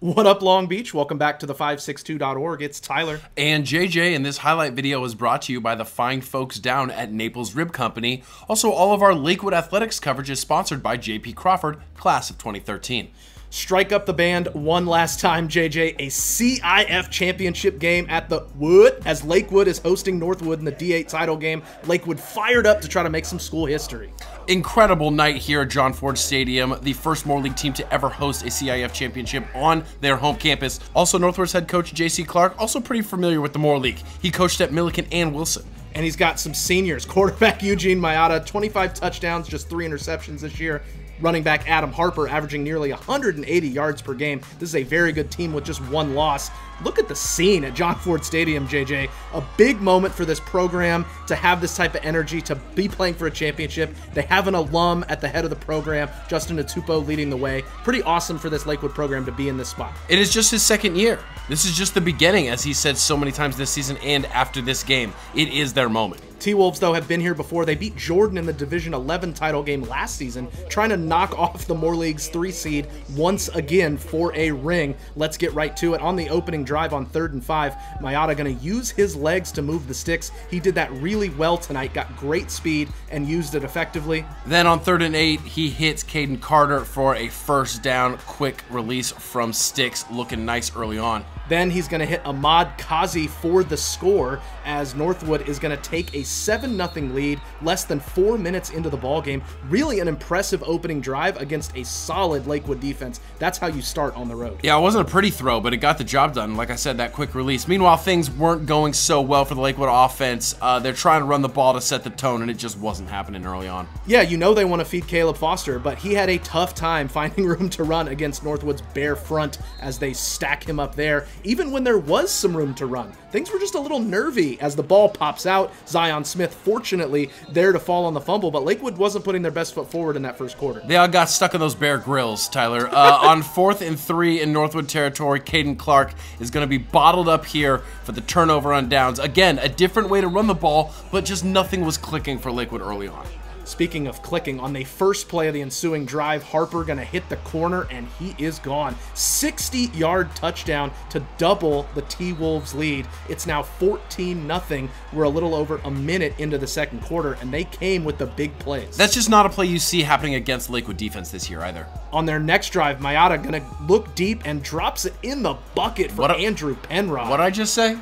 What up, Long Beach? Welcome back to the 562.org. It's Tyler. And JJ, and this highlight video is brought to you by the fine folks down at Naples Rib Company. Also, all of our Lakewood athletics coverage is sponsored by JP Crawford, class of 2013. Strike up the band one last time, JJ. A CIF championship game at the Wood as Lakewood is hosting Northwood in the D8 title game. Lakewood fired up to try to make some school history. Incredible night here at John Ford Stadium, the first Moore League team to ever host a CIF championship on their home campus. Also, Northwood's head coach J.C. Clark, also pretty familiar with the Moore League. He coached at Millikan and Wilson. And he's got some seniors. Quarterback Eugene Mayata, 25 touchdowns, just 3 interceptions this year. Running back Adam Harper averaging nearly 180 yards per game. This is a very good team with just one loss. Look at the scene at John Ford Stadium, JJ. A big moment for this program to have this type of energy, to be playing for a championship. They have an alum at the head of the program, Justin Atupo, leading the way. Pretty awesome for this Lakewood program to be in this spot. It is just his second year. This is just the beginning, as he said so many times this season and after this game. It is their moment. T-Wolves, though, have been here before. They beat Jordan in the Division 11 title game last season, trying to knock off the Moore League's 3 seed once again for a ring. Let's get right to it. On the opening drive on 3rd and 5, Mayata going to use his legs to move the sticks. He did that really well tonight, got great speed, and used it effectively. Then on 3rd and 8, he hits Caden Carter for a first down, quick release from sticks, looking nice early on. Then he's going to hit Ahmad Kazi for the score as Northwood is going to take a 7-0 lead less than 4 minutes into the ball game. Really an impressive opening drive against a solid Lakewood defense. That's how you start on the road. Yeah, it wasn't a pretty throw, but it got the job done. Like I said, that quick release. Meanwhile, things weren't going so well for the Lakewood offense. They're trying to run the ball to set the tone, and it just wasn't happening early on. Yeah, you know they want to feed Caleb Foster, but he had a tough time finding room to run against Northwood's bare front as they stack him up there. Even when there was some room to run, things were just a little nervy as the ball pops out. Zion Smith, fortunately, there to fall on the fumble, but Lakewood wasn't putting their best foot forward in that first quarter. They all got stuck in those Bear Grills, Tyler. On 4th and 3 in Northwood territory, Caden Clark is going to be bottled up here for the turnover on downs. Again, a different way to run the ball, but just nothing was clicking for Lakewood early on. Speaking of clicking, on the first play of the ensuing drive, Harper going to hit the corner, and he is gone. 60-yard touchdown to double the T-Wolves lead. It's now 14-0. We're a little over a minute into the second quarter, and they came with the big plays. That's just not a play you see happening against Lakewood defense this year either. On their next drive, Mayata going to look deep and drops it in the bucket for Andrew Penrod. What'd I just say?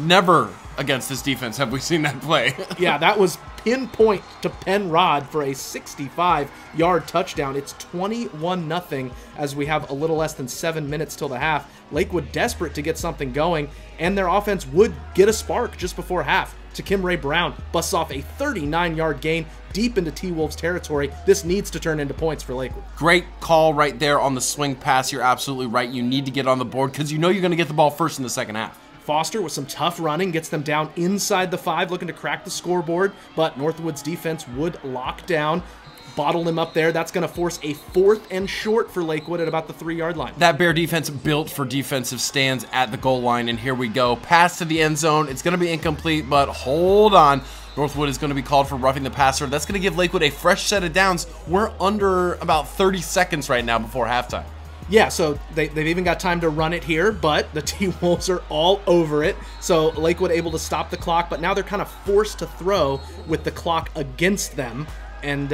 Never against this defense have we seen that play. Yeah, that was pinpoint to Penrod for a 65-yard touchdown. It's 21-0 as we have a little less than 7 minutes till the half. Lakewood desperate to get something going, and their offense would get a spark just before half. Takim Ray Brown busts off a 39-yard gain deep into T-Wolves territory. This needs to turn into points for Lakewood. Great call right there on the swing pass. You're absolutely right. You need to get on the board because you know you're going to get the ball first in the second half. Foster with some tough running gets them down inside the 5, looking to crack the scoreboard, but Northwood's defense would lock down, bottle him up there. That's going to force a 4th and short for Lakewood at about the 3-yard line. That Bear defense built for defensive stands at the goal line, and here we go. Pass to the end zone. It's going to be incomplete, but hold on. Northwood is going to be called for roughing the passer. That's going to give Lakewood a fresh set of downs. We're under about 30 seconds right now before halftime. Yeah, so they've even got time to run it here, but the T-Wolves are all over it. So Lakewood able to stop the clock, but now they're kind of forced to throw with the clock against them. And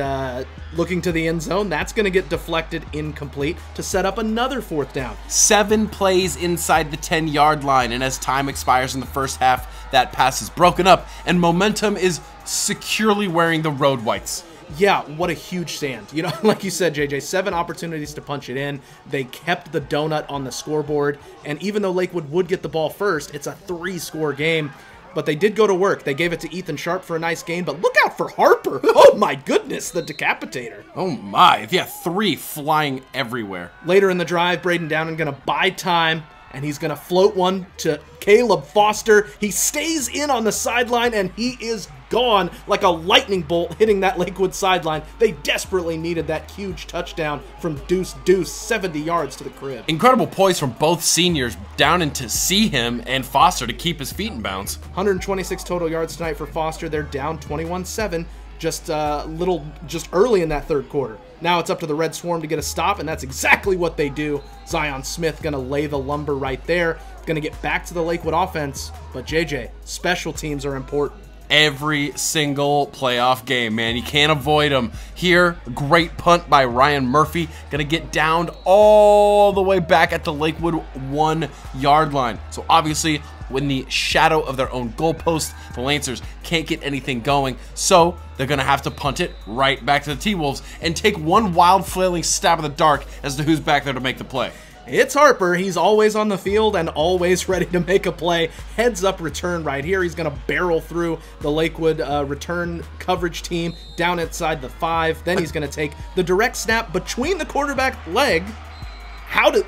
looking to the end zone, that's going to get deflected incomplete to set up another 4th down. 7 plays inside the 10-yard line, and as time expires in the first half, that pass is broken up, and momentum is securely wearing the road whites. Yeah, what a huge stand. You know, like you said, JJ, 7 opportunities to punch it in. They kept the donut on the scoreboard, and even though Lakewood would get the ball first, it's a 3-score game. But they did go to work. They gave it to Ethan Sharp for a nice gain, but look out for Harper. Oh my goodness, the decapitator. Oh my, yeah, 3 flying everywhere. Later in the drive, Braden Downen going to buy time, and he's going to float one to Caleb Foster. He stays in on the sideline, and he is gone like a lightning bolt hitting that Lakewood sideline. They desperately needed that huge touchdown from Deuce, 70 yards to the crib. Incredible poise from both seniors, Downen to see him and Foster to keep his feet in bounds. 126 total yards tonight for Foster. They're down 21-7. just early in that third quarter. Now it's up to the Red Swarm to get a stop, and that's exactly what they do. Zion Smith going to lay the lumber right there. Going to get back to the Lakewood offense, but JJ, special teams are important. Every single playoff game, man. You can't avoid them. Here, great punt by Ryan Murphy. Gonna get downed all the way back at the Lakewood 1-yard line. So obviously, in the shadow of their own goalpost, the Lancers can't get anything going. So they're gonna have to punt it right back to the T-Wolves and take one wild flailing stab in the dark as to who's back there to make the play. It's Harper. He's always on the field and always ready to make a play. Heads up return right here. He's going to barrel through the Lakewood return coverage team down inside the 5. Then he's going to take the direct snap between the quarterback leg.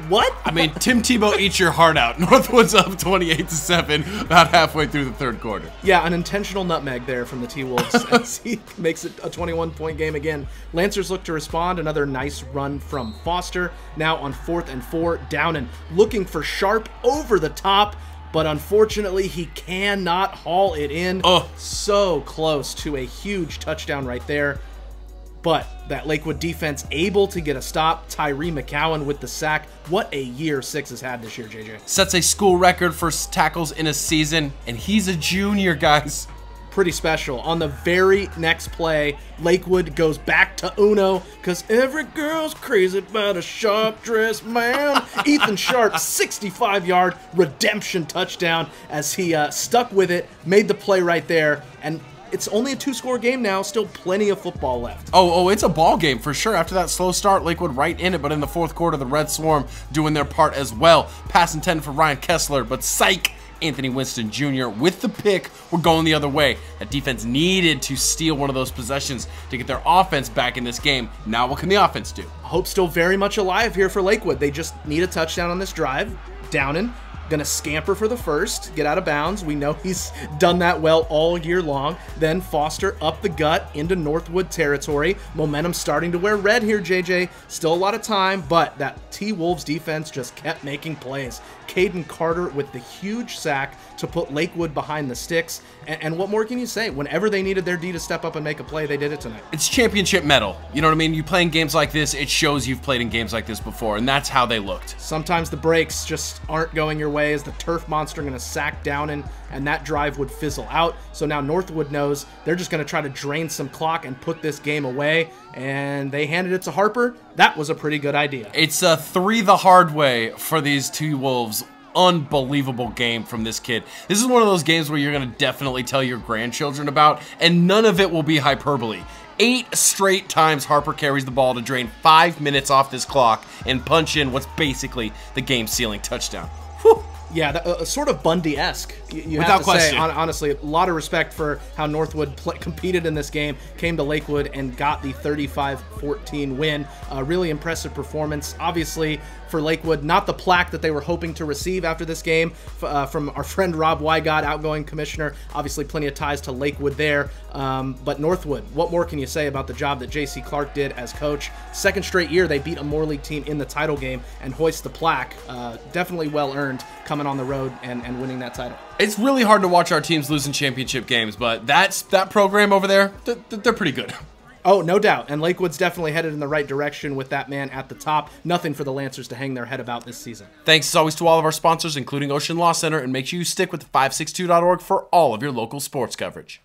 What? I mean, Tim Tebow eats your heart out. Northwood's up 28-7 about halfway through the third quarter. Yeah, an intentional nutmeg there from the T-Wolves as he makes it a 21-point game again. Lancers look to respond. Another nice run from Foster. Now on 4th and 4, down and looking for Sharp over the top. But unfortunately, he cannot haul it in. Oh, so close to a huge touchdown right there. But that Lakewood defense able to get a stop. Tyree McCowan with the sack. What a year 6 has had this year, JJ. Sets a school record for tackles in a season, and he's a junior, guys. Pretty special. On the very next play, Lakewood goes back to Uno because every girl's crazy about a sharp-dressed man. Ethan Sharp, 65-yard redemption touchdown as he stuck with it, made the play right there, and it's only a 2-score game now, still plenty of football left. Oh, it's a ball game for sure. After that slow start, Lakewood right in it, but in the fourth quarter, the Red Swarm doing their part as well. Pass intended for Ryan Kessler, but psych! Anthony Winston Jr. with the pick. We're going the other way. That defense needed to steal one of those possessions to get their offense back in this game. Now what can the offense do? Hope still very much alive here for Lakewood. They just need a touchdown on this drive. Downin gonna scamper for the first, get out of bounds. We know he's done that well all year long. Then Foster up the gut into Northwood territory. Momentum starting to wear red here, JJ. Still a lot of time, but that T-Wolves defense just kept making plays. Caden Carter with the huge sack to put Lakewood behind the sticks. And what more can you say? Whenever they needed their D to step up and make a play, they did it tonight. It's championship metal. You know what I mean? You play in games like this, it shows you've played in games like this before, and that's how they looked. Sometimes the breaks just aren't going your way as the turf monster going to sack down and that drive would fizzle out. So now Northwood knows they're just going to try to drain some clock and put this game away, and they handed it to Harper. That was a pretty good idea. It's a 3 the hard way for these T-Wolves. Unbelievable game from this kid. This is one of those games where you're going to definitely tell your grandchildren about, and none of it will be hyperbole. 8 straight times Harper carries the ball to drain 5 minutes off this clock and punch in what's basically the game-sealing touchdown. Whew. Yeah, sort of Bundy-esque. You Without have to question. say, honestly, a lot of respect for how Northwood competed in this game, came to Lakewood and got the 35-14 win. Really impressive performance. Obviously, for Lakewood, not the plaque that they were hoping to receive after this game from our friend Rob Wygott, outgoing commissioner. Obviously, plenty of ties to Lakewood there. But Northwood, what more can you say about the job that J.C. Clark did as coach? Second straight year, they beat a Moore League team in the title game and hoist the plaque. Definitely well earned coming on the road and winning that title. It's really hard to watch our teams losing championship games, but that program over there, they're pretty good. Oh, no doubt. And Lakewood's definitely headed in the right direction with that man at the top. Nothing for the Lancers to hang their head about this season. Thanks as always to all of our sponsors, including Ocean Law Center, and make sure you stick with 562.org for all of your local sports coverage.